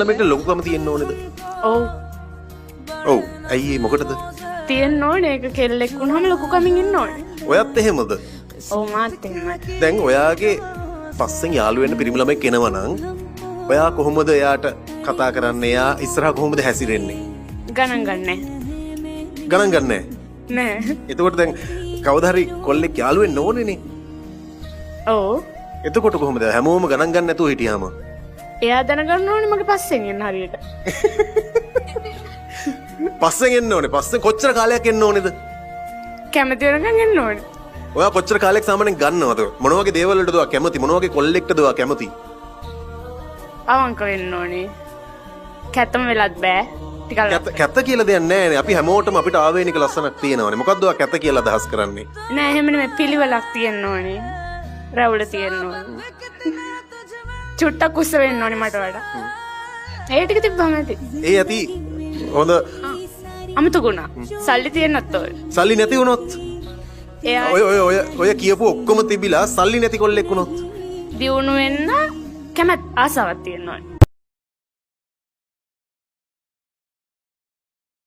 ළමයට ලොකුකම තියෙන්න ඕනේද? ඔව්. ඔව්. ඇයි ඒ මොකටද? තියෙන්න ඕනේ. ඒක කෙල්ලෙක් වුණාම ලොකුකමින් ඉන්න ඕනේ. ඔයත් එහෙමද? ඔව් මාත් එහෙමයි. දැන් ඔයාගේ පස්සෙන් යාළු වෙන්න පිරිමි ළමෙක් එනවා නම් ඔයා කොහොමද එයාට කතා කරන්නේ? එයා ඉස්සරහා කොහොමද හැසිරෙන්නේ? ගණන් ගන්නෑ. ගණන් ගන්නෑ. නෑ. එතකොට දැන් කවදා හරි කොල්ලෙක් යාළු වෙන්න ඕනේනේ. ඔව්. එතකොට කොහොමද හැමෝම ගණන් ගන්න නැතුව හිටියාම? එයා දැනගන්න ඕනේ මගේ පස්සෙන් එන්න හරියට. පස්සෙන් එන්න ඕනේ. පස්සෙන් කොච්චර කාලයක් එන්න ඕනේද? කැමති වෙනකන් එන්න ඕනේ. ඔයා කොච්චර කාලයක් සාමාන්‍යයෙන් ගන්නවද? මොන වගේ දේවල් වලටද ඔයා කැමති? මොන වගේ කොල්ලෙක්ටද ඔයා කැමති? අවංක වෙන්න ඕනේ. කැතම වෙලත් බෑ. ටිකක් කැත කියලා දෙයක් නැහැ නේ. අපි හැමෝටම අපිට ආවේනික ලස්සනක් තියෙනවානේ. මොකද්ද ඔයා කැත කියලා අදහස් කරන්නේ? නෑ එහෙම නෙමෙයි පිළිවෙලක් තියෙන්න ඕනේ. රැවුල තියෙන්න ඕනේ. චුට්ටක් උස්ස වෙන්න ඕනේ මට වඩා. ඒ ටික තිබ්බම ඇති. ඒ ඇති හොඳ අමතකුණා. සල්ලි තියෙන්නත් ඕනේ. සල්ලි නැති වුණොත් එයා ඔය කියපු ඔක්කොම තිබිලා සල්ලි නැති කොල්ලෙක් වුණොත් දියුණු වෙන්න කැමැත් ආසාවක් තියෙන්න ඕනේ.